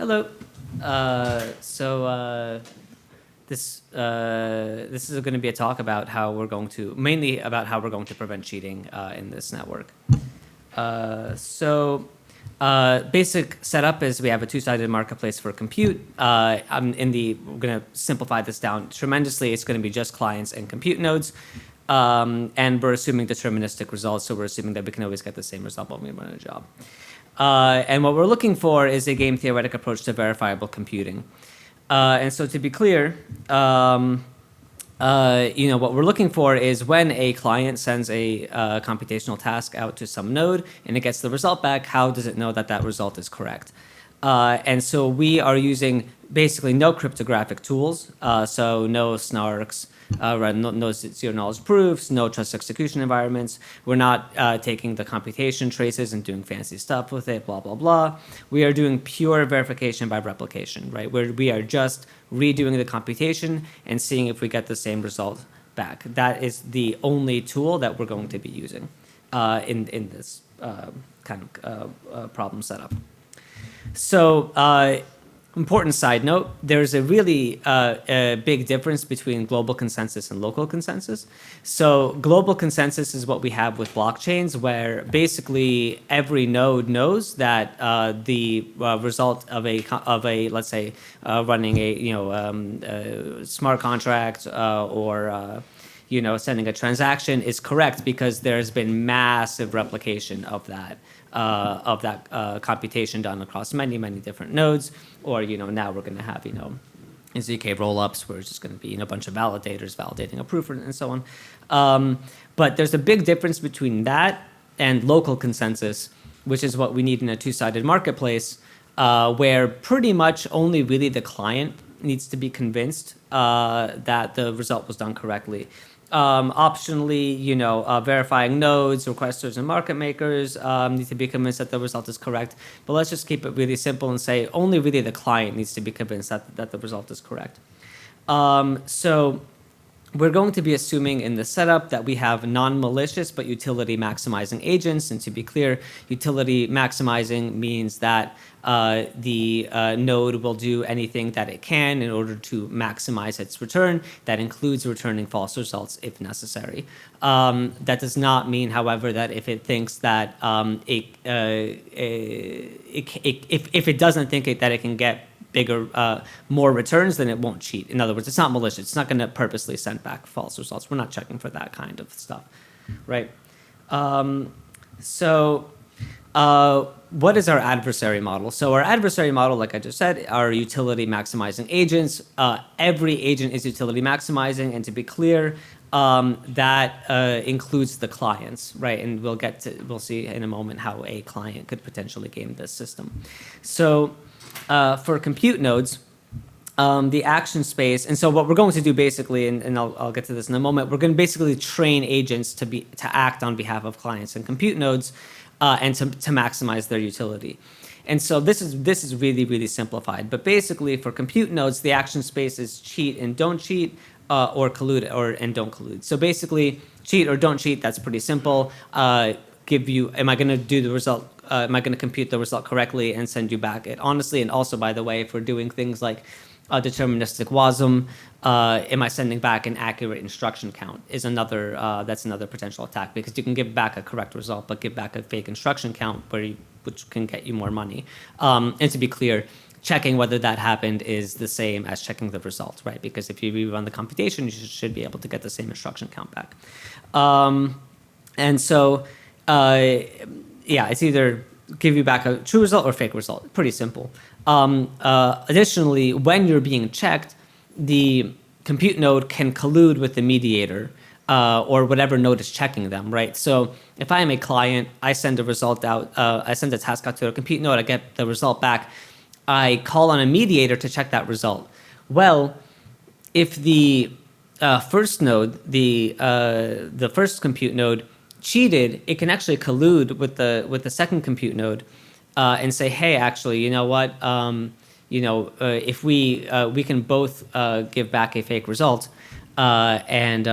Hello. This is going to be a talk about how we're going to mainly about how we're going to prevent cheating in this network. Basic setup is we have a two-sided marketplace for compute. We're going to simplify this down tremendously. It's going to be just clients and compute nodes. And we're assuming deterministic results, so we're assuming that we can always get the same result when we run a job. And what we're looking for is a game-theoretic approach to verifiable computing. And so to be clear, what we're looking for is when a client sends a computational task out to some node and it gets the result back, how does it know that that result is correct? And so we are using basically no cryptographic tools, so no snarks, no zero-knowledge proofs, no trust execution environments. We're not taking the computation traces and doing fancy stuff with it, blah, blah, blah. We are doing pure verification by replication, right? Where we are just redoing the computation and seeing if we get the same result back. That is the only tool that we're going to be using in this kind of problem setup. So, important side note, there's a really a big difference between global consensus and local consensus. So global consensus is what we have with blockchains, where basically every node knows that the result of a let's say running a smart contract or sending a transaction is correct because there's been massive replication of that computation done across many different nodes. Or now we're going to have ZK rollups where it's just going to be a bunch of validators validating a proof and so on. But there's a big difference between that and local consensus, which is what we need in a two-sided marketplace, where pretty much only really the client needs to be convinced that the result was done correctly. Optionally, verifying nodes, requesters, and market makers need to be convinced that the result is correct. But let's just keep it really simple and say only really the client needs to be convinced that the result is correct. So we're going to be assuming in the setup that we have non-malicious but utility maximizing agents. And to be clear, utility maximizing means that the node will do anything that it can in order to maximize its return. That includes returning false results if necessary. That does not mean, however, that if it thinks that if it doesn't think that it can get bigger, more returns, then it won't cheat. In other words, it's not malicious. It's not going to purposely send back false results. We're not checking for that kind of stuff, right? What is our adversary model? So our adversary model, like I just said, are utility maximizing agents. Every agent is utility maximizing, and to be clear, that includes the clients, right? And we'll see in a moment how a client could potentially game this system. So for compute nodes, the action space, and so what we're going to do basically, and I'll get to this in a moment, we're going to basically train agents to act on behalf of clients and compute nodes, and to maximize their utility. And so this is really simplified. But basically, for compute nodes, the action space is cheat and don't cheat, or collude and don't collude. So basically, cheat or don't cheat. That's pretty simple. Am I going to do the result? Am I going to compute the result correctly and send you back it honestly? And also, by the way, if we're doing things like deterministic WASM, am I sending back an accurate instruction count? Is another that's another potential attack, because you can give back a correct result but give back a fake instruction count which can get you more money. And to be clear, checking whether that happened is the same as checking the result, right? Because if you rerun the computation, you should be able to get the same instruction count back. And so it's either give you back a true result or fake result. Pretty simple. Additionally, when you're being checked, the compute node can collude with the mediator or whatever node is checking them, right? So if I am a client, I send a result out, I send a task out to a compute node, I get the result back, I call on a mediator to check that result. Well, if the first node, the first compute node cheated, it can actually collude with the second compute node and say, hey, actually, you know what? If we can both give back a fake result, and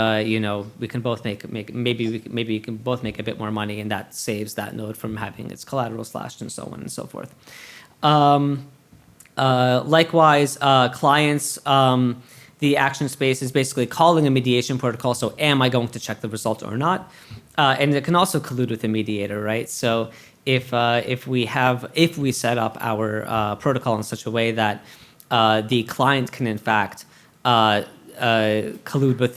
we can both maybe we can both make a bit more money, and that saves that node from having its collateral slashed and so on and so forth. Likewise, clients, the action space is basically calling a mediation protocol. So am I going to check the result or not? And it can also collude with a mediator, right? So if we set up our protocol in such a way that the client can in fact collude with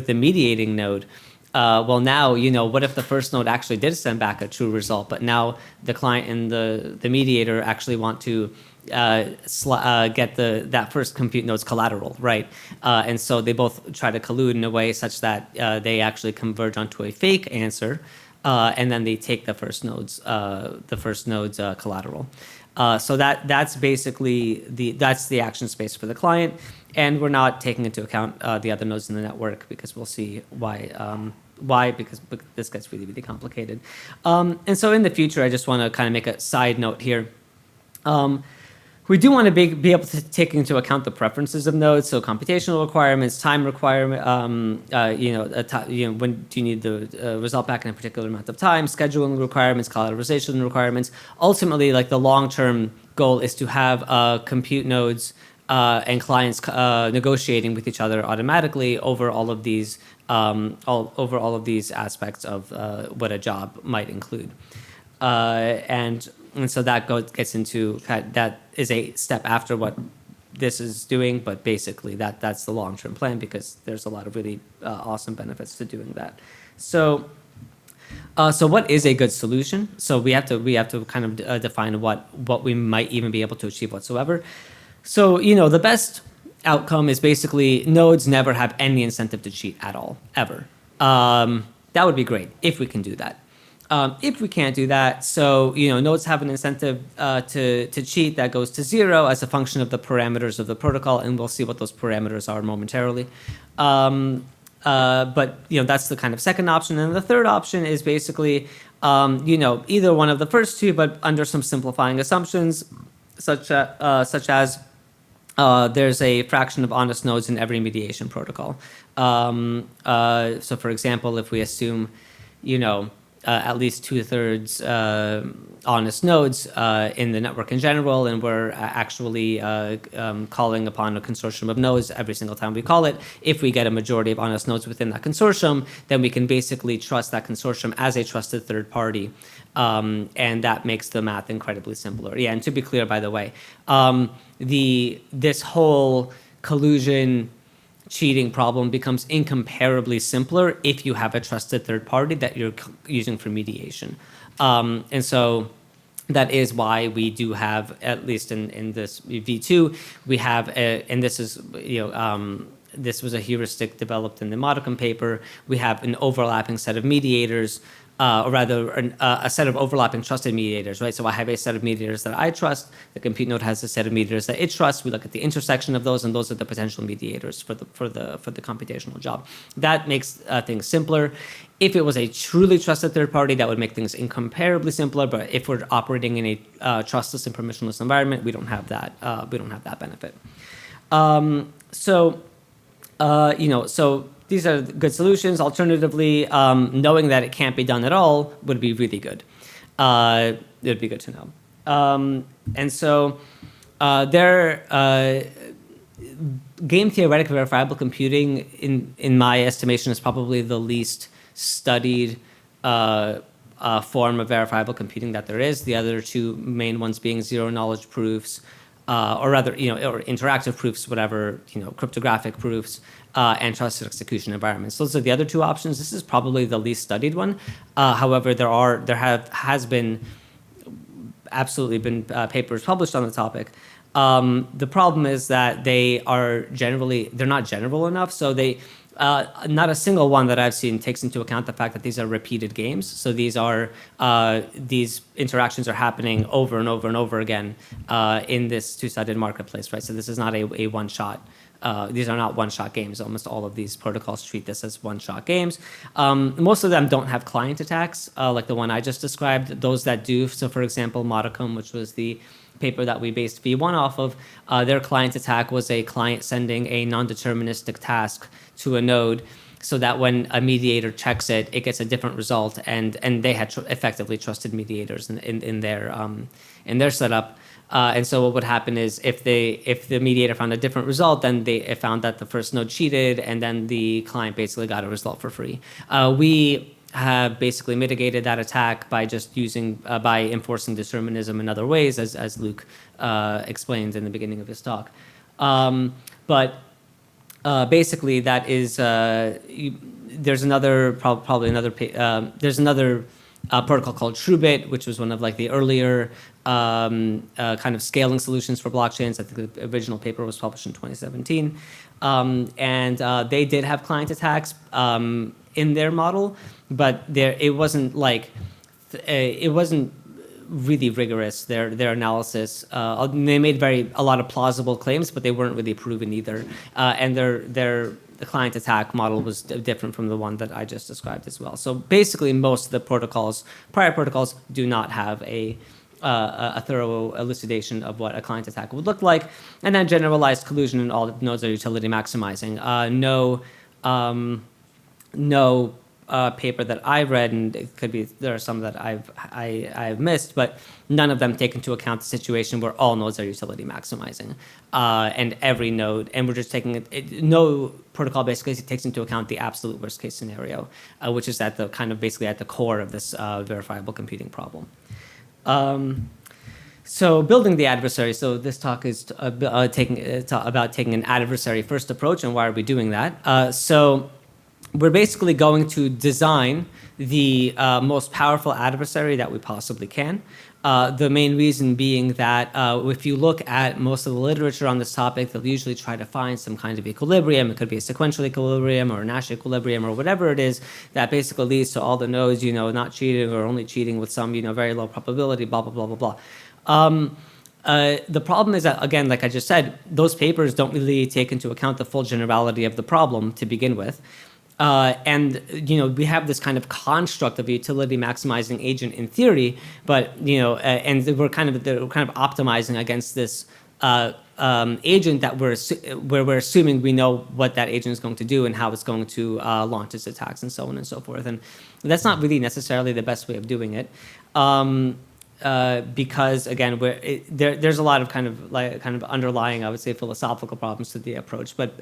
the mediating node. Well, now, what if the first node actually did send back a true result, but now the client and the mediator actually want to get that first compute node's collateral, right? And so they both try to collude in a way such that they actually converge onto a fake answer, and then they take the first node's collateral. So that's basically that's the action space for the client, and we're not taking into account the other nodes in the network because we'll see why. Because this gets really, really complicated. And so in the future, I just want to kind of make a side note here. We do want to be able to take into account the preferences of nodes, so computational requirements, time requirement, when do you need the result back in a particular amount of time, scheduling requirements, collateralization requirements. Ultimately, like the long-term goal is to have compute nodes and clients negotiating with each other automatically over all of these aspects of what a job might include, and so that gets into that is a step after what this is doing, but basically that's the long-term plan because there's a lot of really awesome benefits to doing that. So what is a good solution? So we have to kind of define what we might even be able to achieve whatsoever. So the best outcome is basically nodes never have any incentive to cheat at all, ever. That would be great if we can do that. If we can't do that, so nodes have an incentive to cheat that goes to 0 as a function of the parameters of the protocol, and we'll see what those parameters are momentarily. But that's the kind of second option, and the third option is basically either one of the first two, but under some simplifying assumptions, such as there's a fraction of honest nodes in every mediation protocol. So for example, if we assume at least 2/3 honest nodes in the network in general, and we're actually calling upon a consortium of nodes every single time we call it. If we get a majority of honest nodes within that consortium, then we can basically trust that consortium as a trusted third party, and that makes the math incredibly simpler. Yeah, and to be clear, by the way, this whole collusion cheating problem becomes incomparably simpler if you have a trusted third party that you're using for mediation. And so that is why we do have, at least in this V2, we have, and this is, this was a heuristic developed in the Modicum paper, we have an overlapping set of mediators, or rather a set of overlapping trusted mediators, right? So I have a set of mediators that I trust. The compute node has a set of mediators that it trusts. We look at the intersection of those, and those are the potential mediators for the computational job. That makes things simpler. If it was a truly trusted third party, that would make things incomparably simpler. But if we're operating in a trustless and permissionless environment, we don't have that. We don't have that benefit. So these are good solutions. Alternatively, knowing that it can't be done at all would be really good. It would be good to know. And so game-theoretic verifiable computing, in my estimation, is probably the least studied form of verifiable computing that there is. The other two main ones being zero-knowledge proofs, or rather, or interactive proofs, whatever, cryptographic proofs, and trusted execution environments. Those are the other two options. This is probably the least studied one. However, there has been papers published on the topic. The problem is that they're not general enough. So not a single one that I've seen takes into account the fact that these are repeated games. So these interactions are happening over and over and over again in this two-sided marketplace, right? So this is not a one-shot. These are not one-shot games. Almost all of these protocols treat this as one-shot games. Most of them don't have client attacks, like the one I just described. Those that do, so for example, Modicum, which was the paper that we based V1 off of, their client attack was a client sending a non-deterministic task to a node, so that when a mediator checks it, it gets a different result, and they had effectively trusted mediators in their setup. And so what would happen is if the mediator found a different result, then it found that the first node cheated, and then the client basically got a result for free. We have basically mitigated that attack by just by enforcing determinism in other ways, as Luke explained in the beginning of his talk. But basically, that is there's another there's another protocol called TrueBit, which was one of like the earlier kind of scaling solutions for blockchains. I think the original paper was published in 2017, and they did have client attacks in their model, but it wasn't really rigorous, their analysis. They made a lot of plausible claims, but they weren't really proven either. And the client attack model was different from the one that I just described as well. So basically, most of the prior protocols, do not have a thorough elucidation of what a client attack would look like. And then generalized collusion and all the nodes are utility maximizing. No paper that I've read, and it could be there are some that I've missed, but none of them take into account the situation where all nodes are utility maximizing, and every node, and we're just taking no protocol basically takes into account the absolute worst case scenario, which is basically at the core of this verifiable computing problem. So building the adversary. So this talk is about taking an adversary-first approach, and why are we doing that? So we're basically going to design the most powerful adversary that we possibly can. The main reason being that if you look at most of the literature on this topic, they'll usually try to find some kind of equilibrium. It could be a sequential equilibrium or a Nash equilibrium or whatever it is that basically leads to all the nodes, not cheating or only cheating with some, very low probability, blah, blah, blah, blah, blah. The problem is that, again, like I just said, those papers don't really take into account the full generality of the problem to begin with. And we have this kind of construct of a utility maximizing agent in theory, but and they're kind of optimizing against this agent that we're assuming we know what that agent is going to do and how it's going to launch its attacks and so on and so forth. And that's not really necessarily the best way of doing it. Because again, there's a lot of kind of underlying, I would say, philosophical problems to the approach, but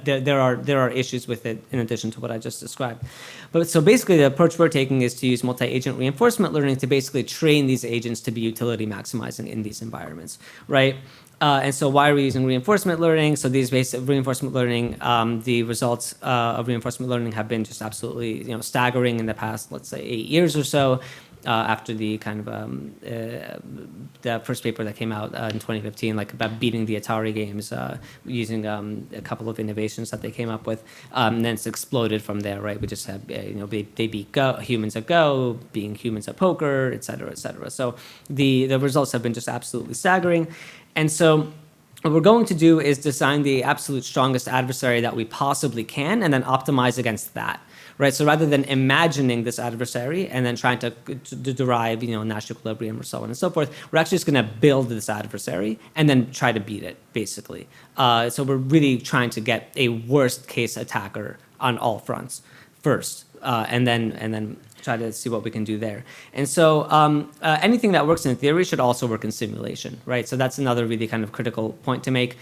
there are issues with it in addition to what I just described. But so basically, the approach we're taking is to use multi-agent reinforcement learning to basically train these agents to be utility maximizing in these environments, right? And so why are we using reinforcement learning? So these basic reinforcement learning, the results of reinforcement learning have been just absolutely staggering in the past, let's say 8 years or so. After the kind of the first paper that came out in 2015, like about beating the Atari games using a couple of innovations that they came up with, and then it's exploded from there, right? We just have they beat humans at Go, being humans at poker, et cetera, et cetera. So the results have been just absolutely staggering, and so what we're going to do is design the absolute strongest adversary that we possibly can, and then optimize against that. Right, so rather than imagining this adversary and then trying to derive, Nash equilibrium or so on and so forth, we're actually just going to build this adversary and then try to beat it, basically. So we're really trying to get a worst case attacker on all fronts first, and then try to see what we can do there. And so anything that works in theory should also work in simulation, right? So that's another really kind of critical point to make.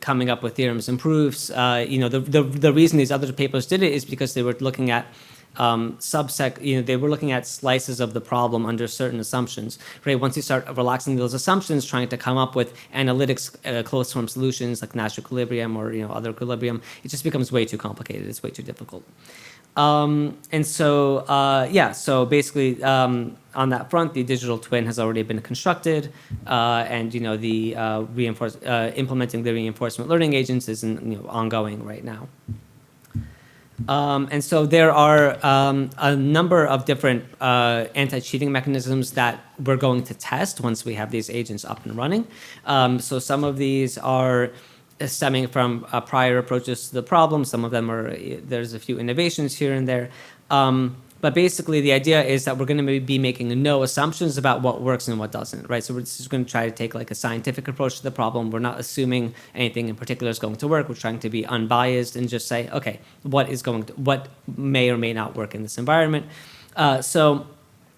Coming up with theorems and proofs. The reason these other papers did it is because they were looking at they were looking at slices of the problem under certain assumptions, right? Once you start relaxing those assumptions, trying to come up with analytics closed form solutions like Nash equilibrium or other equilibrium, it just becomes way too complicated. It's way too difficult. So basically on that front, the digital twin has already been constructed, and the implementing the reinforcement learning agents is ongoing right now. And so there are a number of different anti-cheating mechanisms that we're going to test once we have these agents up and running. So some of these are stemming from prior approaches to the problem. Some of them there's a few innovations here and there. But basically, the idea is that we're going to be making no assumptions about what works and what doesn't, right? So we're just going to try to take like a scientific approach to the problem. We're not assuming anything in particular is going to work. We're trying to be unbiased and just say, okay, what may or may not work in this environment. So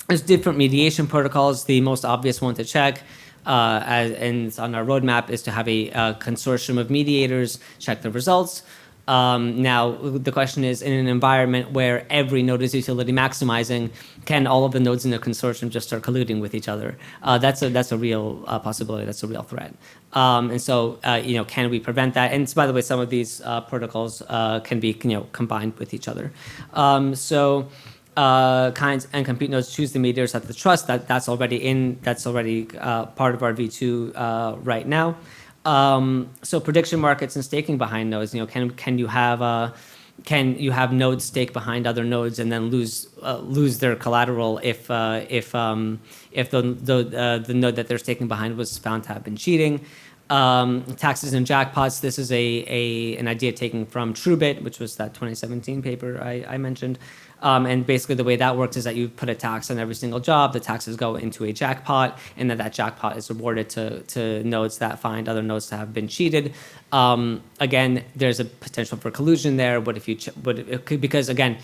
there's different mediation protocols. The most obvious one to check, and it's on our roadmap, is to have a consortium of mediators check the results. Now, the question is, in an environment where every node is utility maximizing, can all of the nodes in the consortium just start colluding with each other? That's a real possibility. That's a real threat. And so, can we prevent that? And by the way, some of these protocols can be, combined with each other. Kinds and compute nodes choose the mediators at the trust. That's already part of our V2 right now. So prediction markets and staking behind nodes. Can you have nodes stake behind other nodes and then lose their collateral if the node that they're staking behind was found to have been cheating? Taxes and jackpots. This is an idea taken from TrueBit, which was that 2017 paper I mentioned. And basically the way that works is that you put a tax on every single job. The taxes go into a jackpot, and then that jackpot is awarded to nodes that find other nodes to have been cheated. Again, there's a potential for collusion there. Because again,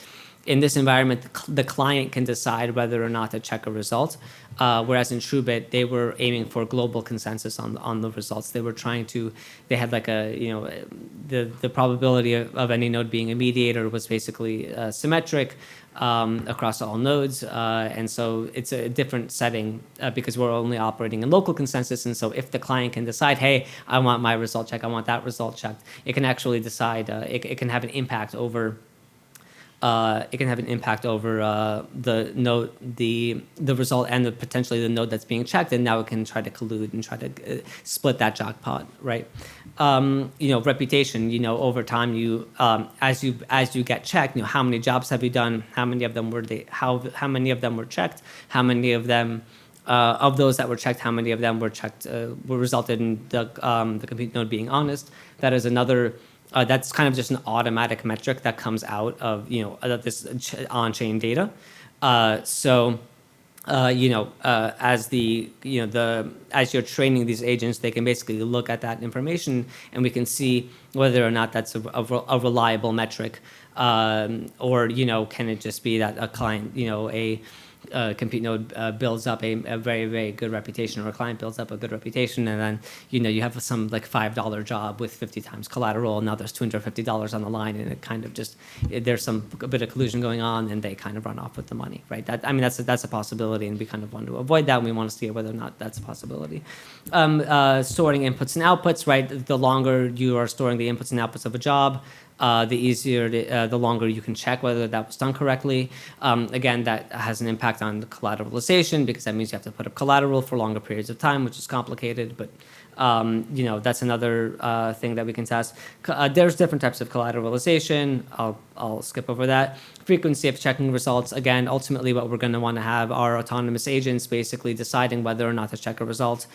in this environment, the client can decide whether or not to check a result, whereas in TrueBit, they were aiming for global consensus on the results. They had like the probability of any node being a mediator was basically symmetric across all nodes, and so it's a different setting because we're only operating in local consensus. And so if the client can decide, hey, I want my result checked, I want that result checked, it can actually decide. It can have an impact over. The node, the result, and potentially the node that's being checked, and now it can try to collude and try to split that jackpot, right? Reputation. Over time, as you get checked, how many jobs have you done? How many of them how many of them were checked? How many of them of those that were checked? How many of them were checked? Were resulted in the compute node being honest? That is another. That's kind of just an automatic metric that comes out of this on-chain data. As you're training these agents, they can basically look at that information, and we can see whether or not that's a reliable metric, or can it just be that a client, a compute node builds up a very, very good reputation, or a client builds up a good reputation, and then you have some like $5 job with 50 times collateral, and now there's $250 on the line, and it kind of just there's a bit of collusion going on, and they kind of run off with the money, right? That's a possibility, and we kind of want to avoid that, and we want to see whether or not that's a possibility. Storing inputs and outputs, right? The longer you are storing the inputs and outputs of a job, the longer you can check whether that was done correctly. Again, that has an impact on the collateralization, because that means you have to put up collateral for longer periods of time, which is complicated. But that's another thing that we can test. There's different types of collateralization. I'll skip over that. Frequency of checking results. Again, ultimately, what we're going to want to have are autonomous agents basically deciding whether or not to check a result.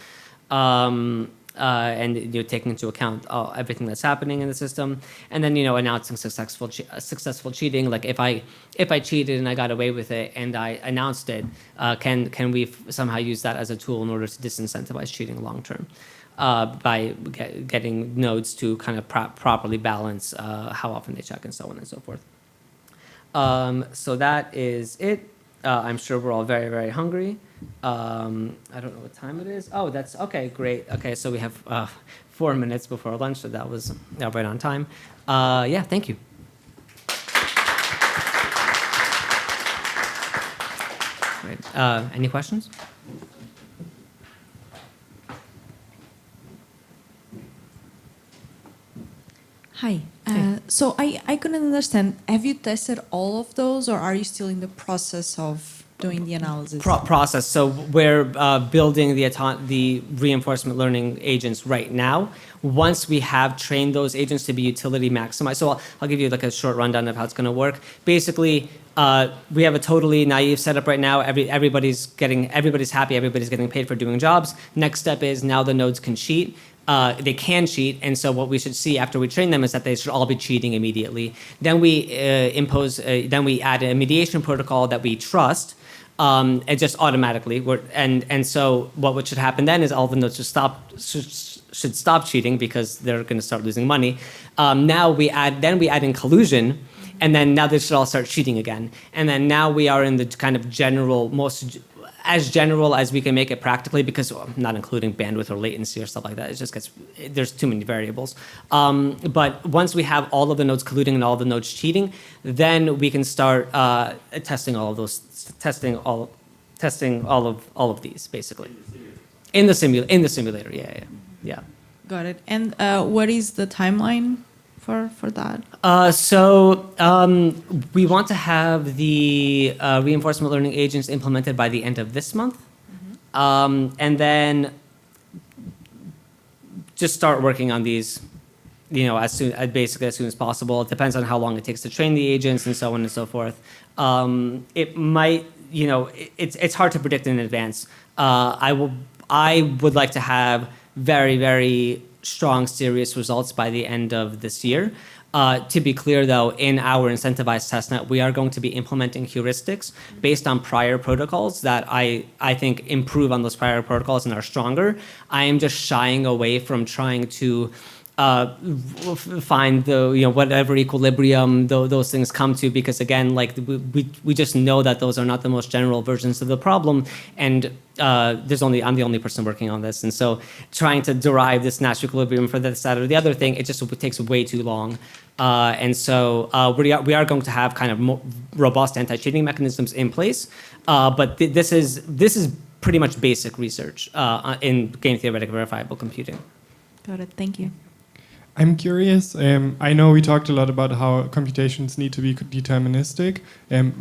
And you're taking into account everything that's happening in the system, and then announcing successful cheating. Like if I cheated and I got away with it and I announced it, can we somehow use that as a tool in order to disincentivize cheating long term, by getting nodes to kind of properly balance how often they check and so on and so forth. So that is it. I'm sure we're all very, very hungry. I don't know what time it is. Oh, that's okay. Great. Okay, so we have 4 minutes before lunch, so that was right on time. Yeah, thank you. Great. Any questions? Hi. So I couldn't understand. Have you tested all of those, or are you still in the process of doing the analysis? Process. So we're building the reinforcement learning agents right now. Once we have trained those agents to be utility maximized, so I'll give you like a short rundown of how it's going to work. Basically, we have a totally naive setup right now. Everybody's happy. Everybody's getting paid for doing jobs. Next step is now the nodes can cheat. they can cheat, and so what we should see after we train them is that they should all be cheating immediately. Then we then we add a mediation protocol that we trust, and just automatically. And so what should happen then is all the nodes should stop cheating because they're going to start losing money. Now we add in collusion. And then now they should all start cheating again. And then now we are in the kind of as general as we can make it practically, because not including bandwidth or latency or stuff like that. It just there's too many variables. But once we have all of the nodes colluding and all the nodes cheating, then we can start testing all of these basically. In the simulator, yeah. Got it. And what is the timeline for that? We want to have the reinforcement learning agents implemented by the end of this month. And then just start working on these, basically as soon as possible. It depends on how long it takes to train the agents and so on and so forth. It might, it's hard to predict in advance. I would like to have very, very strong, serious results by the end of this year. To be clear, though, in our incentivized testnet, we are going to be implementing heuristics based on prior protocols that I think improve on those prior protocols and are stronger. I am just shying away from trying to find the whatever equilibrium those things come to, because again, like we just know that those are not the most general versions of the problem, and I'm the only person working on this, and so trying to derive this natural equilibrium for this, that, or the other thing, it takes way too long. And so we are going to have kind of more robust anti-cheating mechanisms in place, but this is pretty much basic research in game-theoretic verifiable computing. Got it. Thank you. I'm curious. I know we talked a lot about how computations need to be deterministic,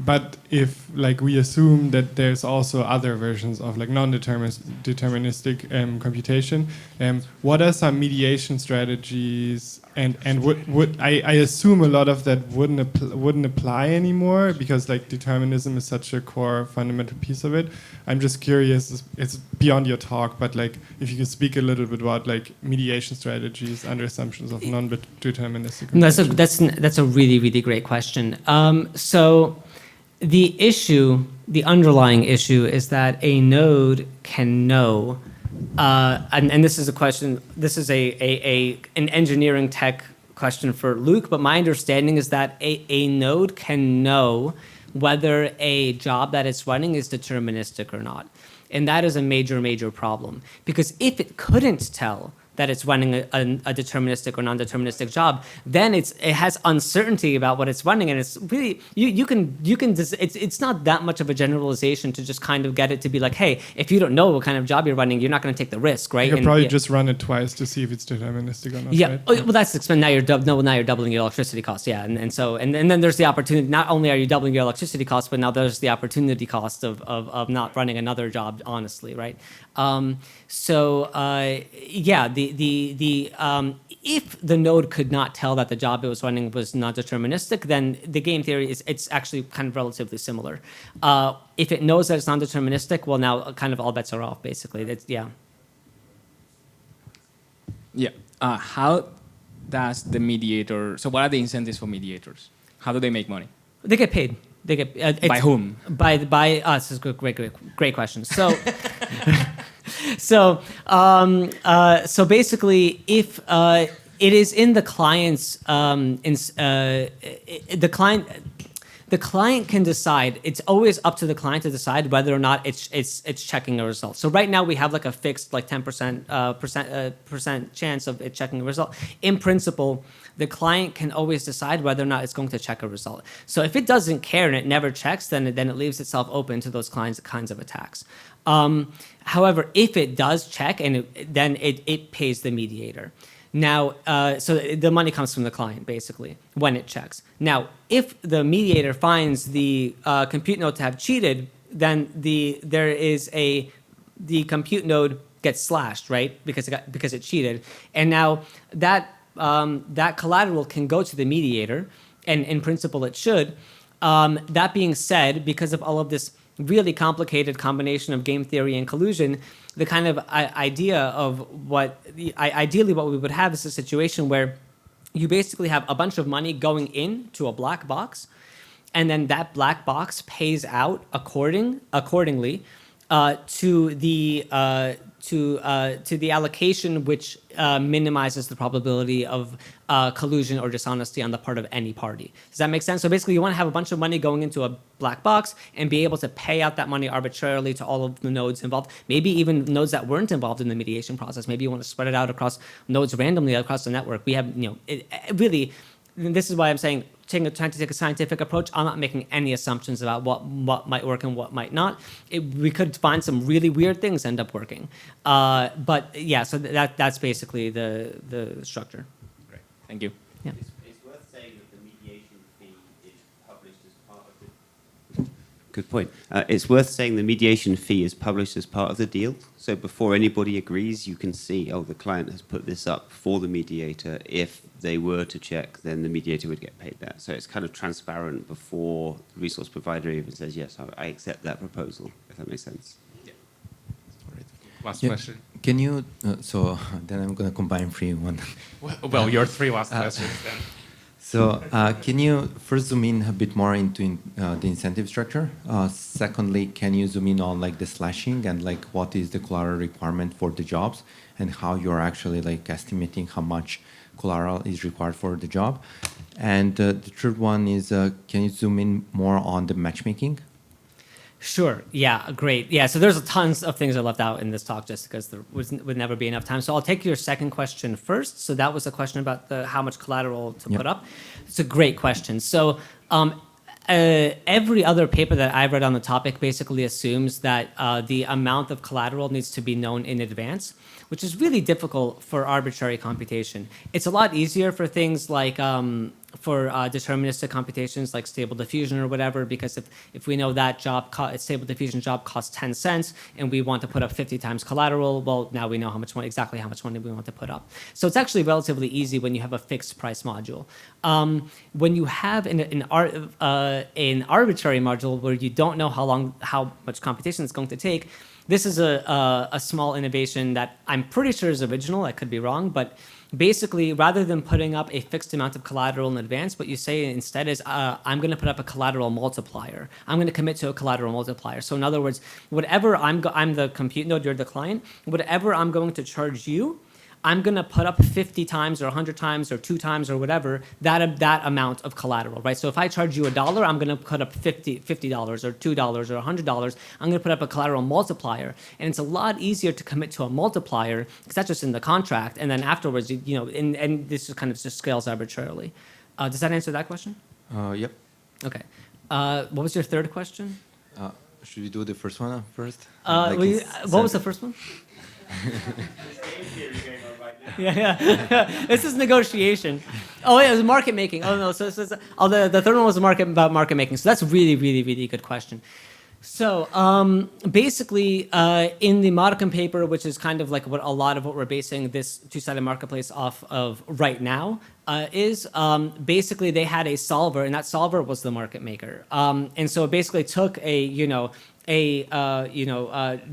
but if we assume that there's also other versions of non-deterministic computation, what are some mediation strategies? And would I assume a lot of that wouldn't apply anymore, because determinism is such a core fundamental piece of it. I'm just curious. It's beyond your talk, but if you could speak a little bit about mediation strategies under assumptions of non-deterministic. That's a really, really great question. So the underlying issue is that a node can know. And this is a question. This is an engineering tech question for Luke. But my understanding is that a node can know whether a job that it's running is deterministic or not, and that is a major problem, because if it couldn't tell that it's running a deterministic or non-deterministic job, then it has uncertainty about what it's running, and it's really it's not that much of a generalization to just kind of get it to be like, hey, if you don't know what kind of job you're running, you're not going to take the risk, right? You could probably just run it twice to see if it's deterministic or not. Yeah, right? well, that's expensive. Now you're doubling your electricity costs. Yeah, and then there's the opportunity. Not only are you doubling your electricity costs, but now there's the opportunity cost of not running another job honestly, right? If the node could not tell that the job it was running was not deterministic, then the game theory it's actually kind of relatively similar. If it knows that it's non-deterministic, well, now kind of all bets are off, basically. How does the mediator? So what are the incentives for mediators? How do they make money? They get paid. They get by whom? By us. This is a great question. So. So basically, if it is in the client's, the client can decide. It's always up to the client to decide whether or not it's checking a result. So right now we have a fixed 10% percent chance of it checking a result. In principle, the client can always decide whether or not it's going to check a result. So if it doesn't care and it never checks, then it leaves itself open to those kinds of attacks. However, if it does check, then it pays the mediator. Now, so the money comes from the client, basically, when it checks. Now, if the mediator finds the compute node to have cheated, then the compute node gets slashed, right? Because it cheated. And now that collateral can go to the mediator, and in principle it should. That being said, because of all of this really complicated combination of game theory and collusion, the kind of idea of ideally what we would have is a situation where you basically have a bunch of money going into a black box, and then that black box pays out accordingly to the allocation which minimizes the probability of collusion or dishonesty on the part of any party. Does that make sense? So basically, you want to have a bunch of money going into a black box and be able to pay out that money arbitrarily to all of the nodes involved, maybe even nodes that weren't involved in the mediation process. Maybe you want to spread it out across nodes randomly across the network. We have, really, this is why I'm saying, trying to take a scientific approach. I'm not making any assumptions about what might work and what might not. We could find some really weird things end up working. But yeah, so that's basically the structure. Great. Thank you. Yeah. It's worth saying that the mediation fee is published as part of the... Good point. It's worth saying the mediation fee is published as part of the deal. So before anybody agrees, you can see, oh, the client has put this up for the mediator. If they were to check, then the mediator would get paid that. So it's kind of transparent before the resource provider even says, yes, I accept that proposal, if that makes sense. Yeah. Last question. Can you, so then I'm going to combine three in one. Well, your three last questions then. So can you first zoom in a bit more into the incentive structure? Secondly, can you zoom in on like the slashing and like what is the collateral requirement for the jobs and how you're actually like estimating how much collateral is required for the job? And the third one is, can you zoom in more on the matchmaking? Sure. Yeah. Great. Yeah. So there's tons of things I left out in this talk just because there would never be enough time. So I'll take your second question first. So that was a question about how much collateral to put up. It's a great question. So every other paper that I've read on the topic basically assumes that the amount of collateral needs to be known in advance, which is really difficult for arbitrary computation. It's a lot easier for things like for deterministic computations like stable diffusion or whatever, because if we know that stable diffusion job costs 10 cents and we want to put up 50 times collateral, well, now we know exactly how much money we want to put up. So it's actually relatively easy when you have a fixed price module. When you have an arbitrary module where you don't know how much computation it's going to take, this is a small innovation that I'm pretty sure is original. I could be wrong, but basically, rather than putting up a fixed amount of collateral in advance, what you say instead is, I'm going to put up a collateral multiplier. I'm going to commit to a collateral multiplier. So in other words, whatever I'm the compute node, you're the client, whatever I'm going to charge you, I'm going to put up 50 times or 100 times or 2 times or whatever that amount of collateral, right? So if I charge you $1, I'm going to put up $50 or $2 or $100. I'm going to put up a collateral multiplier, and it's a lot easier to commit to a multiplier because that's just in the contract, and then afterwards, and this kind of just scales arbitrarily. Does that answer that question? Yep. Okay. What was your third question? Should we do the first one first? What was the first one? Yeah. This is negotiation. Oh, yeah, it was market making. Oh no, so the third one was about market making. So that's a really, really, really good question. So basically, in the Modicum paper, which is kind of like what a lot of what we're basing this two-sided marketplace off of right now, is basically they had a solver, and that solver was the market maker. And so it basically took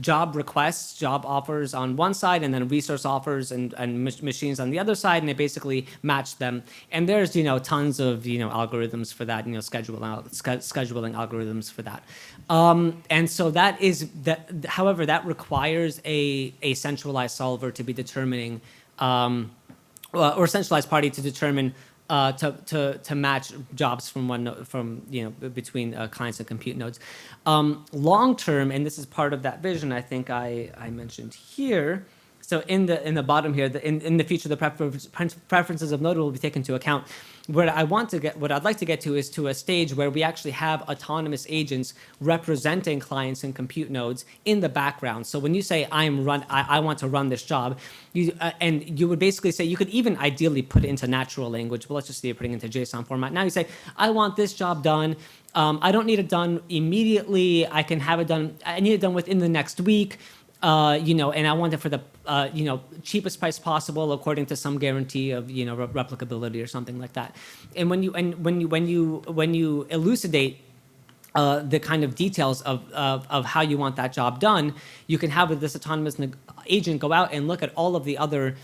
job requests, job offers on one side, and then resource offers and machines on the other side, and it basically matched them. And there's tons of algorithms for that, scheduling algorithms for that. And so that is that. However, that requires a centralized solver to be determining, or centralized party to determine. To match jobs from between clients and compute nodes. Long term, and this is part of that vision I think I mentioned here. So in the bottom here, in the future, the preferences of node will be taken into account. What I'd like to get to is to a stage where we actually have autonomous agents representing clients and compute nodes in the background. So when you say I want to run this job, and you would basically say, you could even ideally put it into natural language, but let's just say you're putting it into JSON format. Now you say, I want this job done. I don't need it done immediately. I can have it done. I need it done within the next week. And I want it for the cheapest price possible according to some guarantee of replicability or something like that. And when you elucidate the kind of details of how you want that job done, you can have this autonomous agent go out and look at all of the other,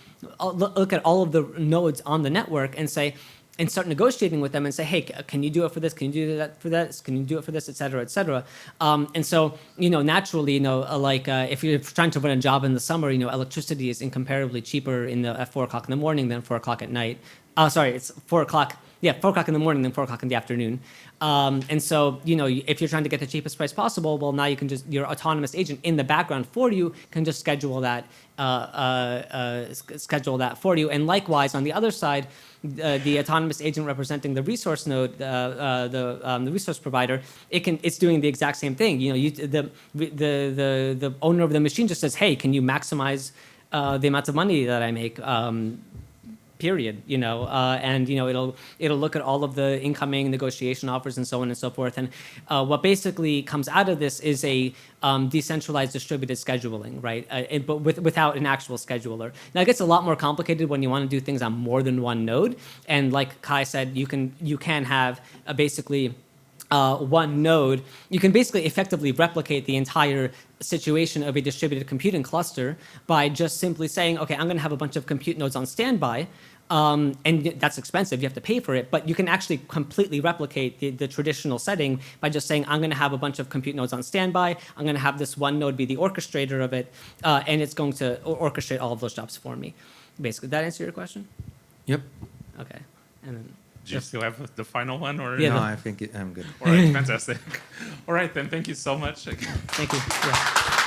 look at all of the nodes on the network and say, and start negotiating with them and say, hey, can you do it for this? Can you do that for this? Can you do it for this, et cetera, et cetera? And so, naturally, if you're trying to run a job in the summer, electricity is incomparably cheaper at 4 o'clock in the morning than 4 o'clock at night. It's 4 o'clock. Yeah, 4 o'clock in the morning than 4 o'clock in the afternoon. And so, if you're trying to get the cheapest price possible, well, now you can your autonomous agent in the background for you can just schedule that for you. And likewise, on the other side, the autonomous agent representing the resource node, the resource provider, it's doing the exact same thing. The owner of the machine just says, hey, can you maximize the amount of money that I make? Period. And it'll look at all of the incoming negotiation offers and so on and so forth. And what basically comes out of this is a decentralized distributed scheduling, right? But without an actual scheduler. Now it gets a lot more complicated when you want to do things on more than one node. And like Kai said, you can have basically one node. You can basically effectively replicate the entire situation of a distributed computing cluster by just simply saying, okay, I'm going to have a bunch of compute nodes on standby. And that's expensive. You have to pay for it. But you can actually completely replicate the traditional setting by just saying, I'm going to have a bunch of compute nodes on standby. I'm going to have this one node be the orchestrator of it. And it's going to orchestrate all of those jobs for me. Basically, did that answer your question? Yep. Okay. And then, do you still have the final one? Or Yeah, no, I think I'm good. All right, fantastic. All right, then, thank you so much. Thank you. Yeah.